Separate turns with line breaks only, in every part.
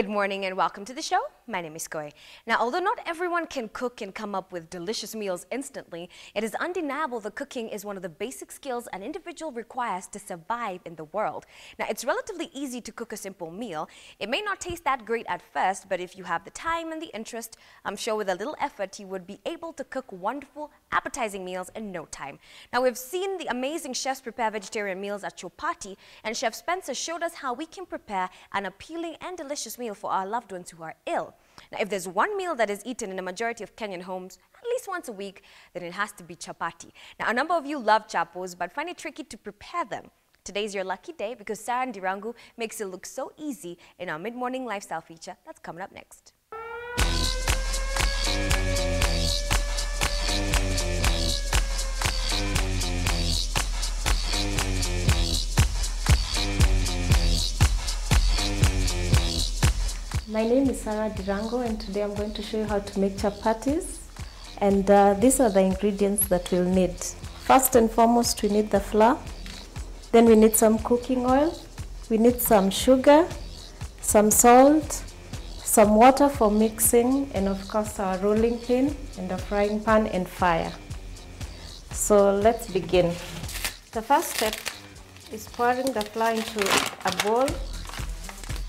Good morning and welcome to the show. My name is Koi. Now, although not everyone can cook and come up with delicious meals instantly, it is undeniable that cooking is one of the basic skills an individual requires to survive in the world. Now, it's relatively easy to cook a simple meal. It may not taste that great at first, but if you have the time and the interest, I'm sure with a little effort, you would be able to cook wonderful, appetizing meals in no time. Now, we've seen the amazing chefs prepare vegetarian meals at Chapati, and Chef Spencer showed us how we can prepare an appealing and delicious meal for our loved ones who are ill. Now, if there's one meal that is eaten in a majority of Kenyan homes at least once a week, then it has to be chapati. Now, a number of you love chapos, but find it tricky to prepare them. Today's your lucky day because Sarah and Dirangu makes it look so easy in our mid-morning lifestyle feature that's coming up next.
My name is Sarah Dirango, and today I'm going to show you how to make chapatis. And these are the ingredients that we'll need. First and foremost, we need the flour. Then we need some cooking oil. We need some sugar, some salt, some water for mixing, and of course our rolling pin and a frying pan and fire. So let's begin. The first step is pouring the flour into a bowl.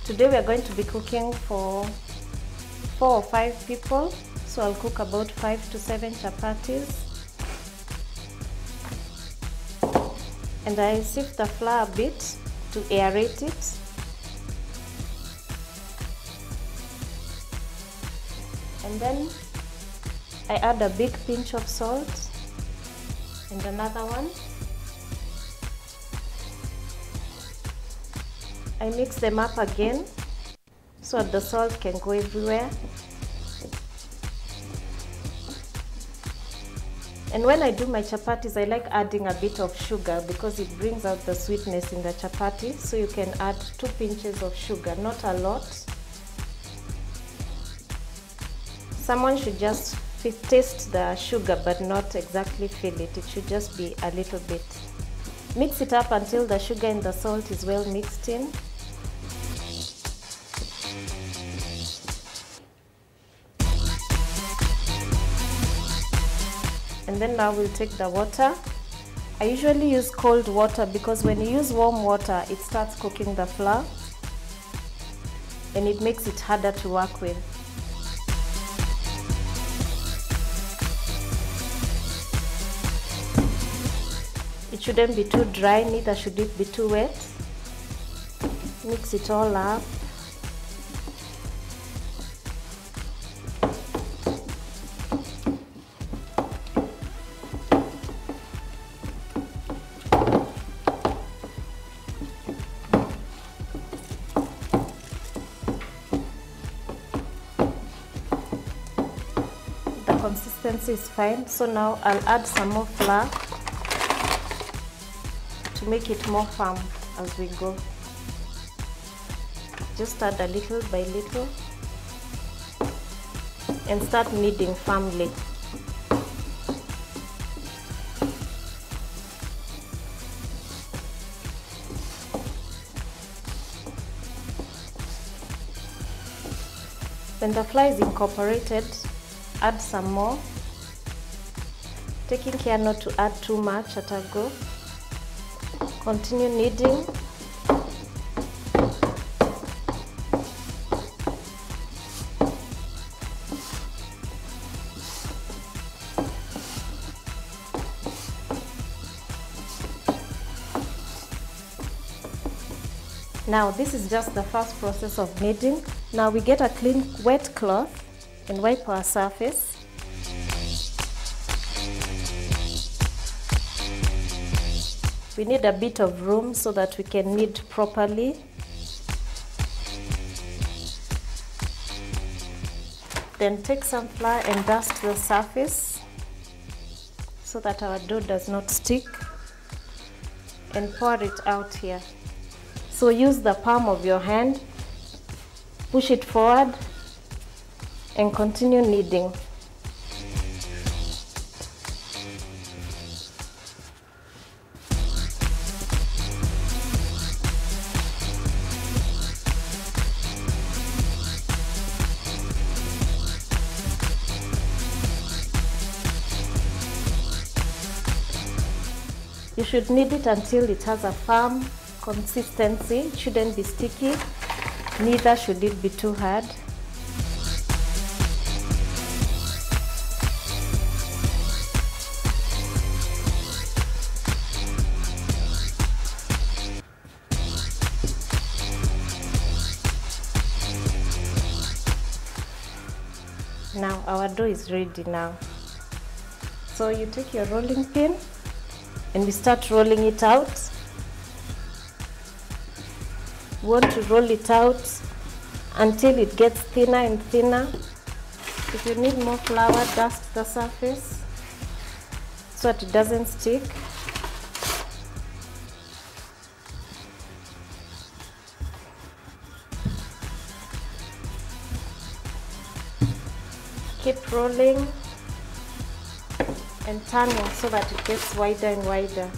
Today we are going to be cooking for 4 or 5 people, so I'll cook about 5 to 7 chapatis. And I sift the flour a bit to aerate it. And then I add a big pinch of salt and another one. I mix them up again so that the salt can go everywhere. And when I do my chapatis, I like adding a bit of sugar because it brings out the sweetness in the chapati. So you can add 2 pinches of sugar, not a lot. Someone should just taste the sugar but not exactly feel it. It should just be a little bit. Mix it up until the sugar and the salt is well mixed in. And then now we'll take the water. I usually use cold water because when you use warm water, it starts cooking the flour and it makes it harder to work with. It shouldn't be too dry, neither should it be too wet. Mix it all up. The consistency is fine, so now I'll add some more flour to make it more firm as we go. Just add a little by little and start kneading firmly. When the flour is incorporated, add some more, taking care not to add too much at a go. Continue kneading. Now this is just the first process of kneading. Now we get a clean wet cloth and wipe our surface. We need a bit of room so that we can knead properly. Then take some flour and dust the surface so that our dough does not stick, and pour it out here. So use the palm of your hand, push it forward and continue kneading. You should knead it until it has a firm consistency. It shouldn't be sticky, neither should it be too hard. Now our dough is ready now. So you take your rolling pin and we start rolling it out. We want to roll it out until it gets thinner and thinner. If you need more flour, dust the surface so that it doesn't stick. Keep rolling and turning so that it gets wider and wider.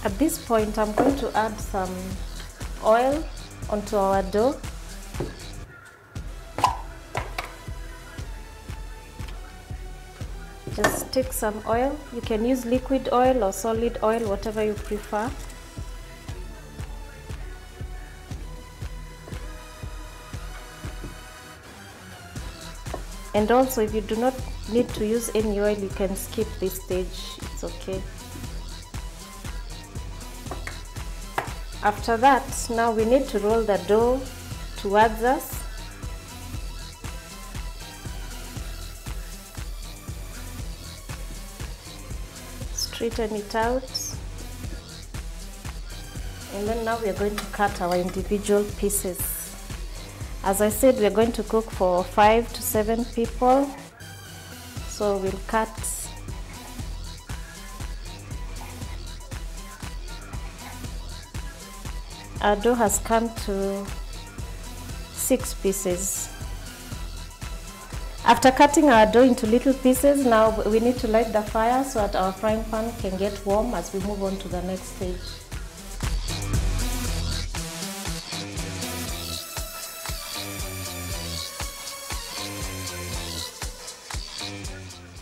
At this point, I'm going to add some oil onto our dough. Just take some oil. You can use liquid oil or solid oil, whatever you prefer. And also, if you do not need to use any oil, you can skip this stage. It's okay. After that, now we need to roll the dough towards us. Straighten it out, and then now we are going to cut our individual pieces. As I said, we are going to cook for 5 to 7 people, so we'll cut our dough has come to 6 pieces. After cutting our dough into little pieces, now we need to light the fire so that our frying pan can get warm as we move on to the next stage.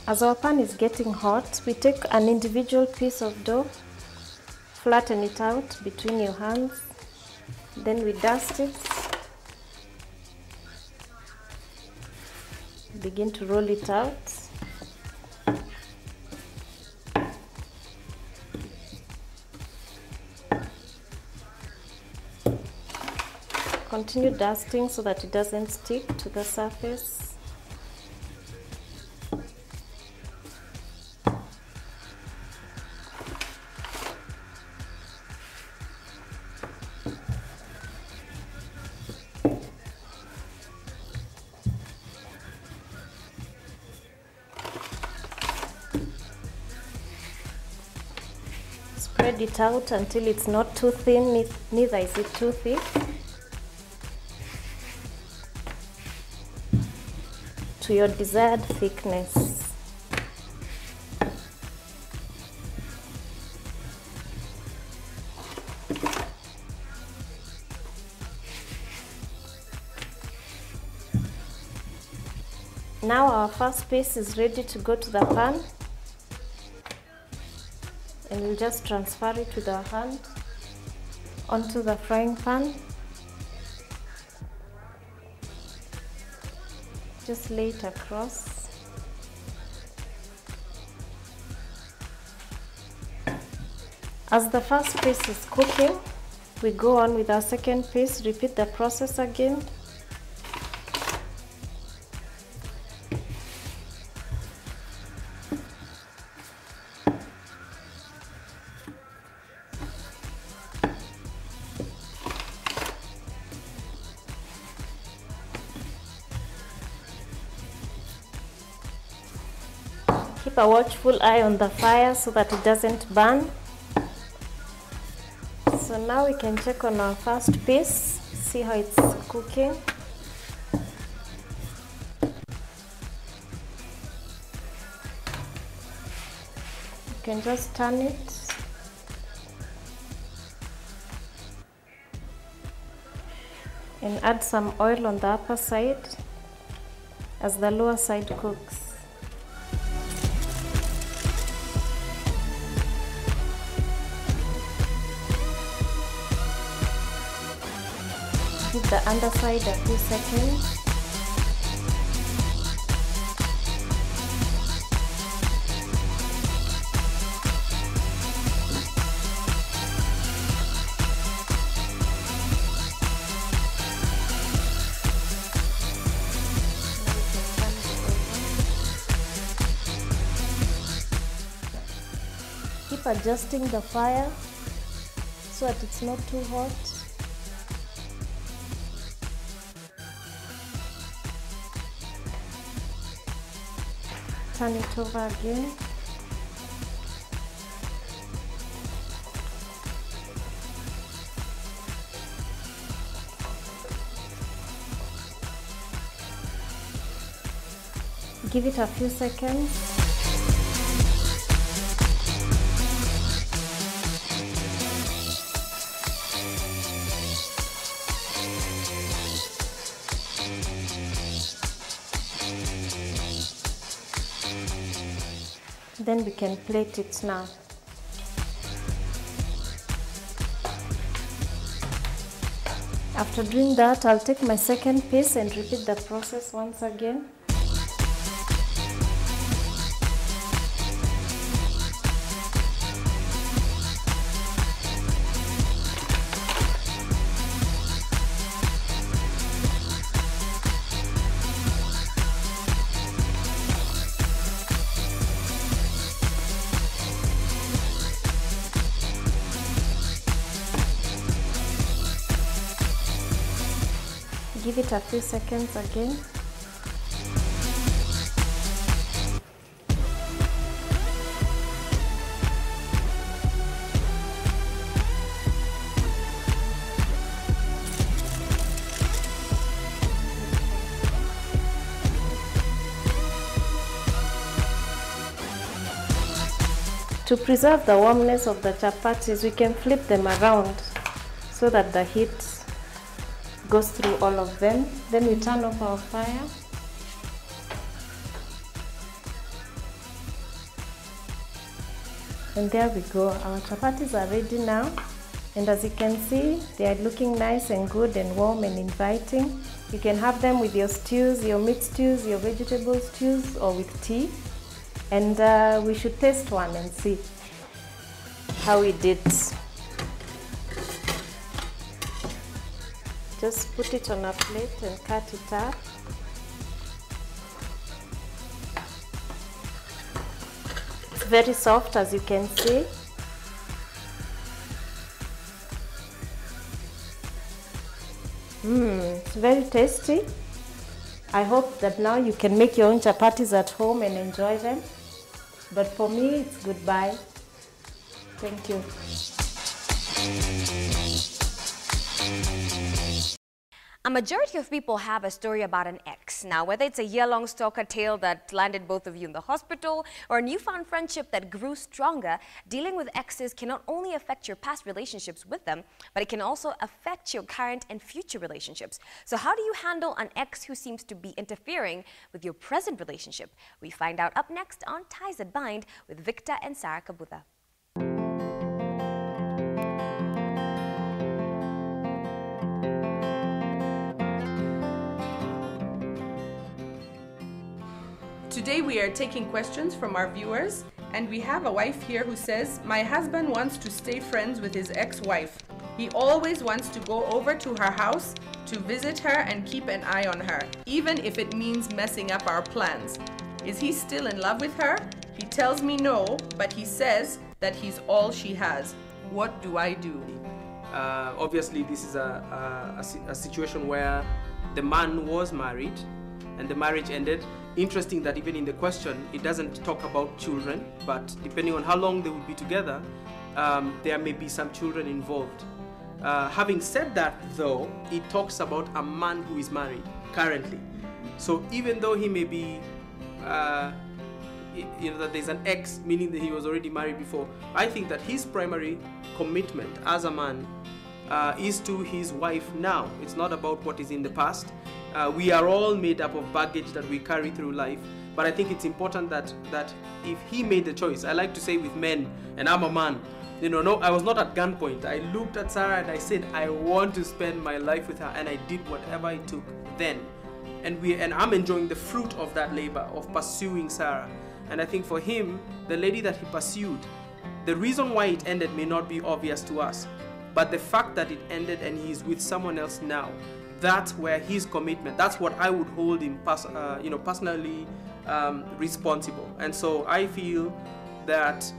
As our pan is getting hot, we take an individual piece of dough, flatten it out between your hands, then we dust it. Begin to roll it out. Continue dusting so that it doesn't stick to the surface. Spread it out until it's not too thin, neither is it too thick. To your desired thickness. Now our first piece is ready to go to the pan. And we'll just transfer it with our hand onto the frying pan. Just lay it across. As the first piece is cooking, we go on with our second piece. Repeat the process again. Keep a watchful eye on the fire so that it doesn't burn. So now we can check on our first piece, see how it's cooking. can just turn it. And add some oil on the upper side as the lower side cooks. Give the underside a few seconds. Keep adjusting the fire so that it's not too hot. Turn it over again. Give it a few seconds. Then we can plate it now. After doing that, I'll take my second piece and repeat the process once again. Give it a few seconds again. To preserve the warmness of the chapatis, we can flip them around so that the heat goes through all of them. Then we turn off our fire. And there we go. Our chapatis are ready now. And as you can see, they are looking nice and good and warm and inviting. You can have them with your stews, your meat stews, your vegetable stews, or with tea. And we should taste one and see how we did. Just put it on a plate and cut it up. It's very soft, as you can see. It's very tasty. I hope that now you can make your own chapatis at home and enjoy them. But for me, it's goodbye. Thank you.
A majority of people have a story about an ex. Now, whether it's a year-long stalker tale that landed both of you in the hospital or a newfound friendship that grew stronger, dealing with exes can not only affect your past relationships with them, but it can also affect your current and future relationships. So how do you handle an ex who seems to be interfering with your present relationship? We find out up next on Ties That Bind with Victor and Sarah Kabutha.
Today we are taking questions from our viewers, and we have a wife here who says, "My husband wants to stay friends with his ex-wife. He always wants to go over to her house to visit her and keep an eye on her, even if it means messing up our plans. Is he still in love with her? He tells me no, but he says that he's all she has. What do I do?"
Obviously, this is a situation where the man was married and the marriage ended. Interesting that even in the question, it doesn't talk about children, but depending on how long they will be together, there may be some children involved. Having said that, though, it talks about a man who is married currently. So even though he may be that there's an ex, meaning that he was already married before. I think that his primary commitment as a man is to his wife now. It's not about what is in the past. We are all made up of baggage that we carry through life. But I think it's important that if he made the choice, I like to say with men, and I'm a man, no, I was not at gunpoint. I looked at Sarah and I said, I want to spend my life with her, and I did whatever it took then. And I'm enjoying the fruit of that labor of pursuing Sarah. And I think for him, the lady that he pursued, the reason why it ended may not be obvious to us, but the fact that it ended and he's with someone else now, that's where his commitment, that's what I would hold him personally responsible. And so I feel that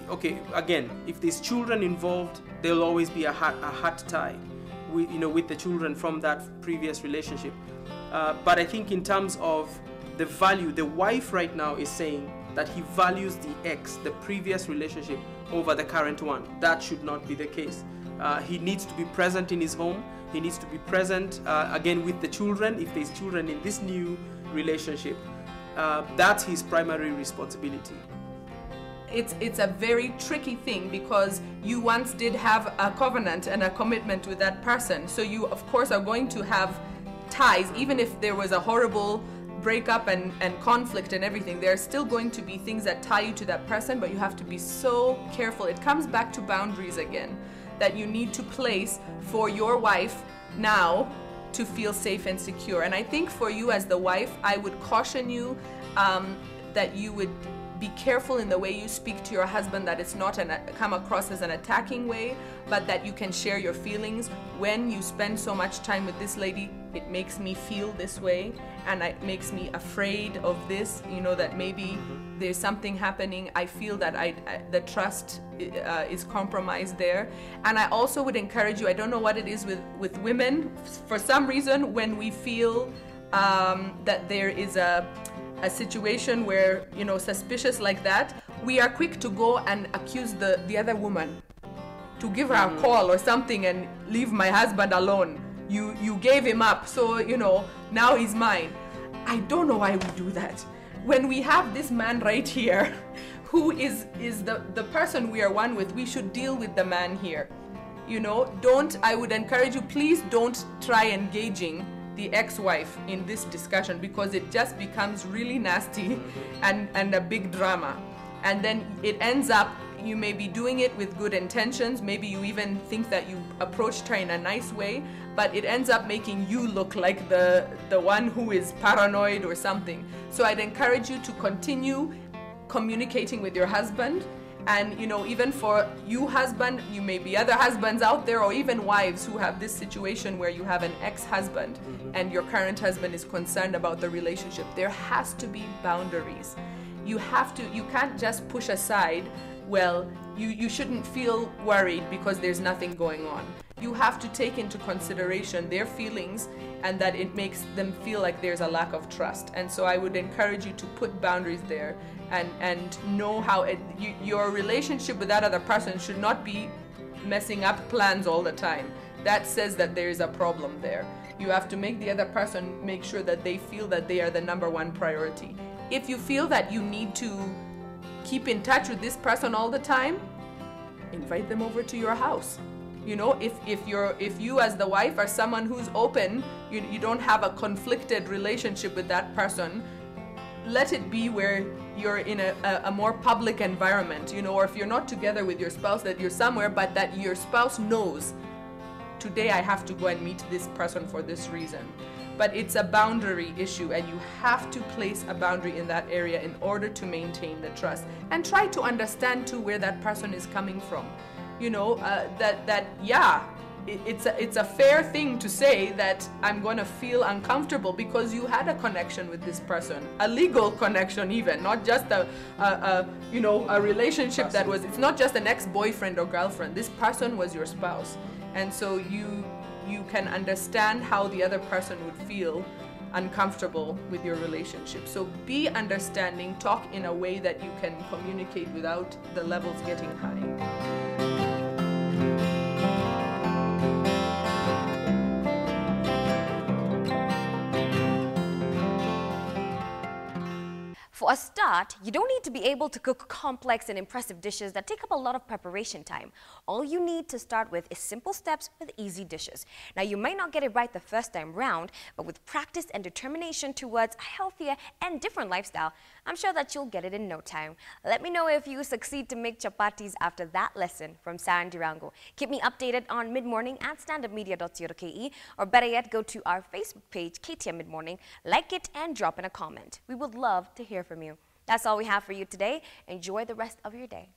okay, again, if there's children involved, there'll always be a heart tie with the children from that previous relationship. But I think in terms of the value, the wife right now is saying that he values the ex, the previous relationship, over the current one. That should not be the case. He needs to be present in his home. He needs to be present again with the children. If there's children in this new relationship, that's his primary responsibility.
It's a very tricky thing because you once did have a covenant and a commitment with that person. So you, of course, are going to have ties, even if there was a horrible breakup and conflict and everything. There are still going to be things that tie you to that person, but you have to be so careful. It comes back to boundaries again, that you need to place for your wife now to feel safe and secure. And I think for you as the wife, I would caution you that you would be careful in the way you speak to your husband, that it's not come across as an attacking way, but that you can share your feelings. When you spend so much time with this lady, it makes me feel this way, and it makes me afraid of this, that maybe there's something happening. I feel that the trust is compromised there. And I also would encourage you, I don't know what it is with women, for some reason, when we feel that there is a situation where, suspicious like that, we are quick to go and accuse the other woman, to give her a call or something and leave my husband alone. You gave him up, so, now he's mine. I don't know why we do that. When we have this man right here, who is the person we are one with, we should deal with the man here. I would encourage you, please don't try engaging the ex-wife in this discussion, because it just becomes really nasty and a big drama. And then it ends up, you may be doing it with good intentions, maybe you even think that you approached her in a nice way, but it ends up making you look like the one who is paranoid or something. So I'd encourage you to continue communicating with your husband. And even for you husband, you may be other husbands out there, or even wives who have this situation where you have an ex-husband and your current husband is concerned about the relationship. There has to be boundaries. You can't just push aside, well, you shouldn't feel worried because there's nothing going on. You have to take into consideration their feelings, and that it makes them feel like there's a lack of trust. And so I would encourage you to put boundaries there and know how your relationship with that other person should not be messing up plans all the time. That says that there is a problem there. You have to make the other person make sure that they feel that they are the number one priority. If you feel that you need to keep in touch with this person all the time, invite them over to your house. If you as the wife are someone who's open, you don't have a conflicted relationship with that person, let it be where you're in a more public environment, or if you're not together with your spouse, that you're somewhere, but that your spouse knows, today I have to go and meet this person for this reason. But it's a boundary issue, and you have to place a boundary in that area in order to maintain the trust. And try to understand too where that person is coming from. It's a fair thing to say that I'm going to feel uncomfortable because you had a connection with this person, a legal connection even, not just a relationship that was, it's not just an ex-boyfriend or girlfriend. This person was your spouse. And so you can understand how the other person would feel uncomfortable with your relationship. So be understanding, talk in a way that you can communicate without the levels getting high.
For a start, you don't need to be able to cook complex and impressive dishes that take up a lot of preparation time. All you need to start with is simple steps with easy dishes. Now, you might not get it right the first time round, but with practice and determination towards a healthier and different lifestyle, I'm sure that you'll get it in no time. Let me know if you succeed to make chapatis after that lesson from Saran Durango. Keep me updated on Midmorning at standupmedia.co.ke, or better yet, go to our Facebook page, Ktn Midmorning, like it and drop in a comment. We would love to hear from you. That's all we have for you today. Enjoy the rest of your day.